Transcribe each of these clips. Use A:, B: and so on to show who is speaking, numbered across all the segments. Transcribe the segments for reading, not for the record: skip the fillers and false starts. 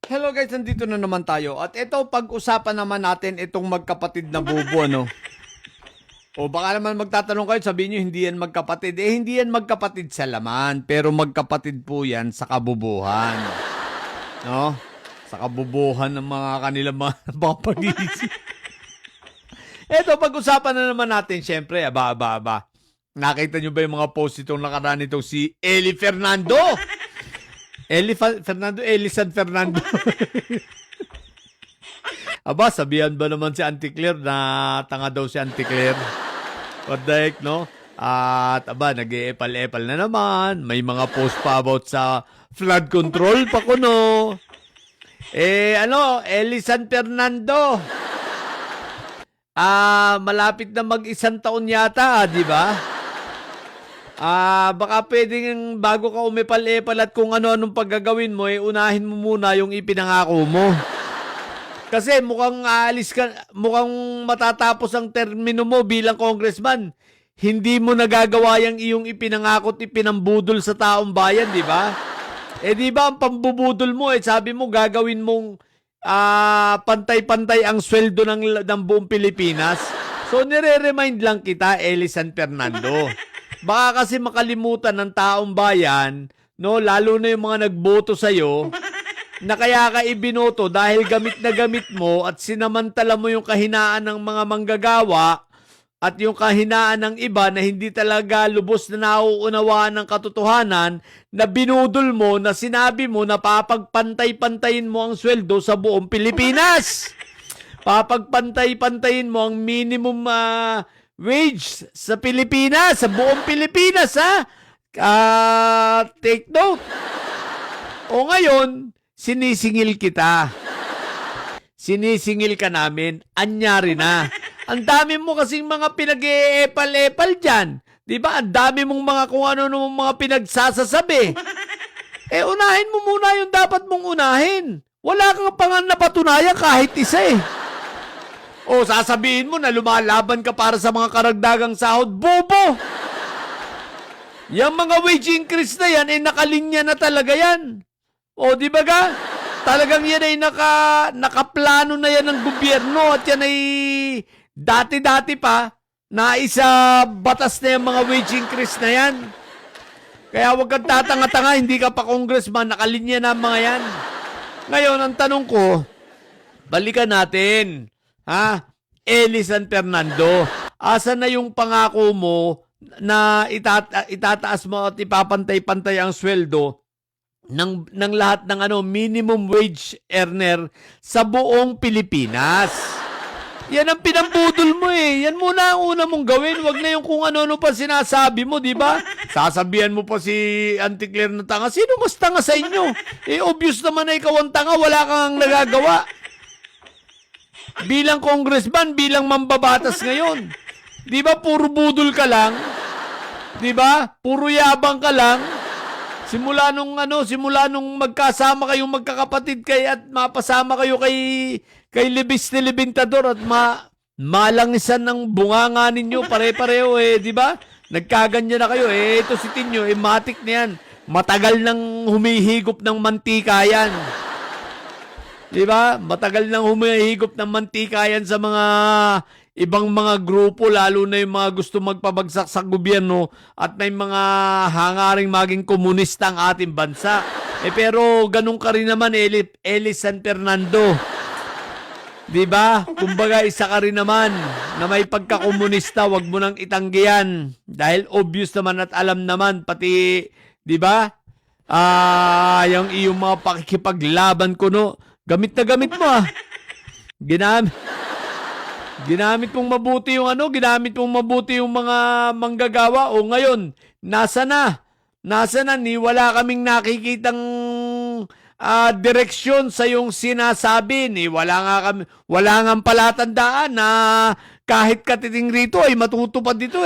A: Hello guys, nandito na naman tayo. At ito, pag-usapan naman natin itong magkapatid na bubo, ano? O baka naman magtatanong kayo, sabihin nyo, hindi yan magkapatid. Hindi yan magkapatid sa laman, pero magkapatid po yan sa kabubuhan. No? Sa kabubuhan ng mga kanilang mga pag-iisip. Ito, pag-usapan na naman natin, syempre, aba. Nakita nyo ba yung mga post itong nakaraan itong si Eli Fernando? Elisan Fernando. Aba, sabihan ba naman si Auntie Claire na tanga daw si Auntie Claire? What the heck, no? At aba, nag-e-epal-epal na naman. May mga post pa about sa flood control pa kuno. Elisan Fernando. Malapit na mag-isang taon yata, di ba? Baka pwedeng bago ka umepal-epal at kung ano-anong paggagawin mo, unahin mo muna yung ipinangako mo. Kasi mukhang mukhang matatapos ang termino mo bilang congressman. Hindi mo nagagawa yung iyong ipinangako at ipinambudol sa taong bayan, di ba? Di ba ang pambubudol mo, sabi mo gagawin mong pantay-pantay ang sweldo ng buong Pilipinas. So nire-remind lang kita, Elisan Fernando. Baka kasi makalimutan ng taong bayan, no, lalo na yung mga nagboto sa'yo, na kaya ka ibinoto dahil gamit na gamit mo at sinamantala mo yung kahinaan ng mga manggagawa at yung kahinaan ng iba na hindi talaga lubos na nauunawaan ng katotohanan na binudol mo, na sinabi mo na papagpantay-pantayin mo ang sweldo sa buong Pilipinas. Papagpantay-pantayin mo ang minimum wage sa Pilipinas, sa buong Pilipinas, ha? Take note. O ngayon, sinisingil kita. Sinisingil ka namin. Anyari na. Ang dami mo kasing mga pinag-e-epal-epal dyan. Di ba? Ang dami mong mga kung ano mga pinagsasasabi. Unahin mo muna yung dapat mong unahin. Wala kang pa nga napatunayan kahit isa O sasabihin mo na lumalaban ka para sa mga karagdagang sahod. Bobo! Yung mga wage increase na yan, nakalinya na talaga yan. O di ba ga? Talagang yan ay nakaplano na yan ng gobyerno at yan ay dati-dati pa na isa batas na yung mga wage increase na yan. Kaya huwag kang tatanga-tanga, hindi ka pa congressman, nakalinya na mga yan. Ngayon, ang tanong ko, balikan natin. Elisan Fernando, asan na yung pangako mo na itataas mo at ipapantay-pantay ang sweldo ng lahat ng minimum wage earner sa buong Pilipinas? Yan ang pinambudol mo Yan muna ang una mong gawin. Wag na yung kung ano-ano pa sinasabi mo, di ba? Sasabihan mo pa si Auntie Claire na tanga. Sino mas tanga sa inyo? Obvious naman na ikaw ang tanga, wala kang nagagawa. Bilang congressman, bilang mambabatas ngayon. Di ba puro budol ka lang? Di ba? Puro yabang ka lang. Simula nung magkasama kayong magkakapatid at mapasama kayo kay Libis ni Libintador at malangisan ng bunganga ninyo pare-pareho di ba? Nagkaganyan na kayo ito si Tinyo matik na yan. Matagal nang humihigop ng mantika yan. Diba? Matagal nang humihigop ng mantika yan sa mga ibang mga grupo, lalo na yung mga gusto magpabagsak sa gobyerno at may mga hangaring maging komunista ang ating bansa. Pero ganun ka rin naman, Elisan Fernando. Diba? Kumbaga, isa ka rin naman na may pagkakomunista, wag mo nang itanggihan. Dahil obvious naman at alam naman, pati, diba? Yung iyong mga pakikipaglaban ko, no? Gamit na gamit mo Ginamit mong mabuti yung ginamit mong mabuti yung mga manggagawa. O ngayon, nasa na, wala kaming nakikitang direksyon sa yung sinasabi. Wala nga palatandaan na kahit katiting rito ay matutupad dito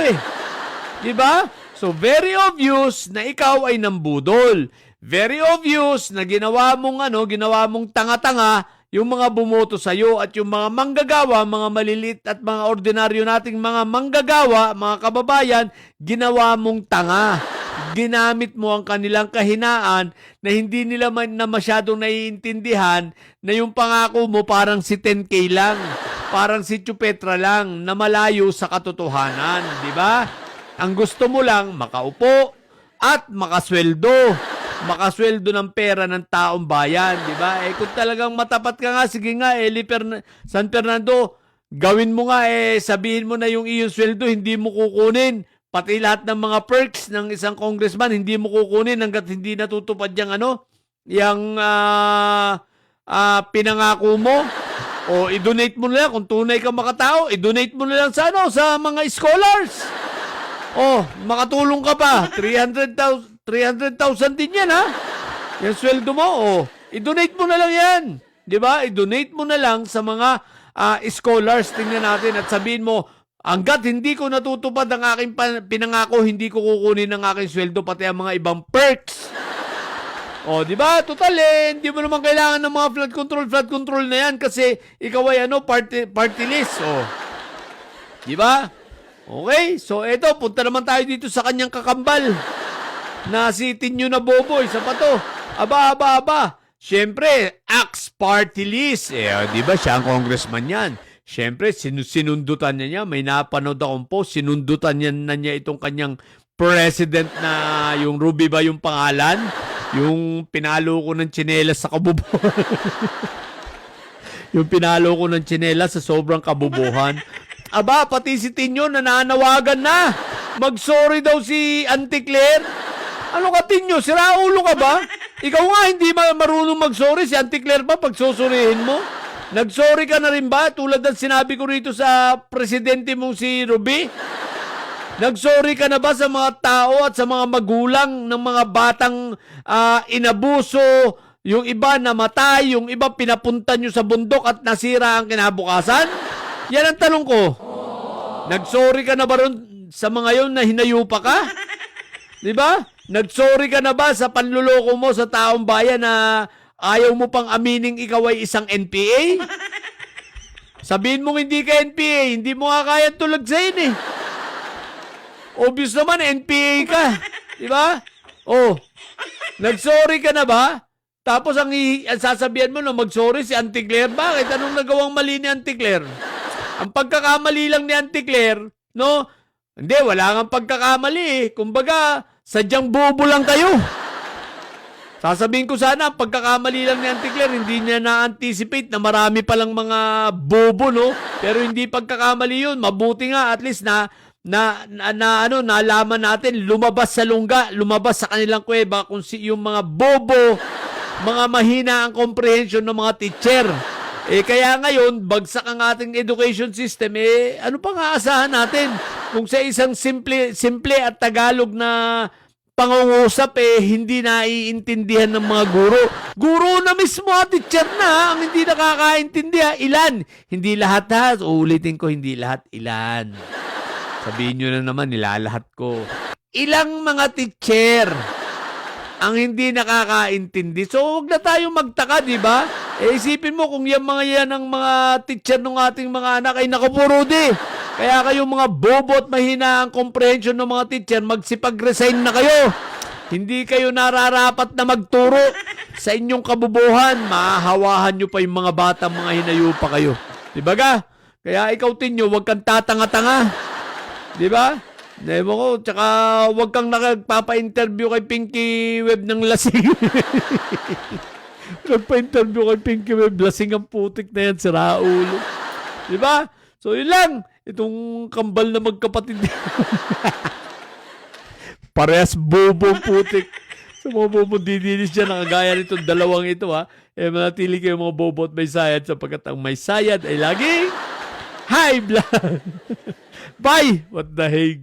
A: Diba? So, very obvious na ikaw ay nambudol. Very obvious na ginawa mong tanga-tanga yung mga bumoto sa'yo at yung mga manggagawa, mga malilit at mga ordinaryo nating mga manggagawa, mga kababayan, ginawa mong tanga. ginamit mo ang kanilang kahinaan na hindi nila na masyadong naiintindihan na yung pangako mo parang si 10K lang, parang si Chupetra lang na malayo sa katotohanan, di ba? Ang gusto mo lang makaupo at makasweldo. Makasweldo ng pera ng taong bayan, di ba? Kung talagang matapat ka nga, sige nga, San Fernando, gawin mo nga, sabihin mo na yung iyong sweldo, hindi mo kukunin. Pati lahat ng mga perks ng isang congressman, hindi mo kukunin hanggat hindi natutupad yung pinangako mo. O i-donate mo na lang, kung tunay ka makatao, i-donate mo na lang sa mga scholars. O, makatulong ka pa, 300,000 din yan, ha? Yung sweldo mo, i-donate mo na lang yan. Di ba? I-donate mo na lang sa mga scholars, tingnan natin at sabihin mo, hanggat hindi ko natutupad ang aking pinangako, hindi ko kukunin ang aking sweldo pati ang mga ibang perks. Di ba? Total hindi mo naman kailangan ng mga flood control na yan kasi ikaw ay party list. Di ba? Okay, so eto, punta naman tayo dito sa kanyang kakambal na si Tinyo na Boboy sa pato. Aba. Siyempre, Axe Party List. Di ba siya ang congressman yan? Siyempre, sinundutan niya. May napanood akong post, sinundutan na niya itong kanyang president na yung Ruby ba yung pangalan? Yung pinalo ko ng tsinelas sa kabubuhan. Yung pinalo ko ng tsinelas sa sobrang kabubuhan. Aba, pati si Tinyo nananawagan na. Mag-sorry daw si Auntie Claire. Ano ka, Tinyo? Siraulo ka ba? Ikaw nga hindi marunong mag-sorry. Si Auntie Claire ba pagsusurihin mo? Nag-sorry ka na rin ba? Tulad ng sinabi ko rito sa presidente mong si Ruby? Nag-sorry ka na ba sa mga tao at sa mga magulang ng mga batang inabuso, yung iba namatay, yung iba pinapunta nyo sa bundok at nasira ang kinabukasan? Yan ang tanong ko. Nag-sorry ka na ba ron sa mga yon na hinayupa ka? Di ba? Nag-sorry ka na ba sa panluloko mo sa taong bayan na ayaw mo pang amining ikaw ay isang NPA? Sabihin mong hindi ka NPA, hindi mo nga kaya tulagsayin Obvious naman, NPA ka. Di ba? Nag-sorry ka na ba? Tapos ang sasabihan mo na mag-sorry si Auntie Claire. Bakit? Anong nagawang mali ni Auntie Claire? Ang pagkakamali lang ni Auntie Claire, no? Hindi, wala kang pagkakamali Kumbaga, sadyang bobo lang kayo. Sasabihin ko sana, ang pagkakamali lang ni Auntie Claire, hindi niya na-anticipate na marami palang mga bobo, no? Pero hindi pagkakamali yun. Mabuti nga, at least nalaman natin, lumabas sa lungga, lumabas sa kanilang kuweba kung yung mga bobo, mga mahina ang comprehension ng mga teacher. Kaya ngayon, bagsak ang ating education system, ano pang aasahan natin? Kung sa isang simple at Tagalog na pangungusap, hindi naiintindihan ng mga guro. Guro na mismo, teacher na, ang hindi nakakaintindi. Ilan? Hindi lahat Uulitin ko, hindi lahat, ilan. Sabihin nyo na naman, nilalahat ko. Ilang mga teacher ang hindi nakakaintindi. So, huwag na tayong magtaka, di ba? Isipin mo kung yung mga yan ang mga teacher ng ating mga anak ay nakapurudi. Kaya kayong mga bobo at mahina ang comprehension ng mga teacher, magsipag-resign na kayo. Hindi kayo nararapat na magturo sa inyong kabubuhan. Mahahawahan nyo pa yung mga bata, mga hinayo pa kayo. Di ba ga? Kaya ikaw, Tinyo, huwag kang tatanga-tanga. Di ba? Ewan ko, tsaka huwag kang nagpapa-interview kay Pinky Web ng lasing. Nagpa-interview kay Pinky Web, lasing ang putik na yan, si Raul. Di ba? So, yun lang. Itong kambal na magkapatid. Parehas bobo putik. So, mga bobo didinis dyan, nakagaya nitong dalawang ito, ha. Manatili kayo mga bobo at may sayad sapagkat ang may sayad ay laging high blood. Bye! What the heck?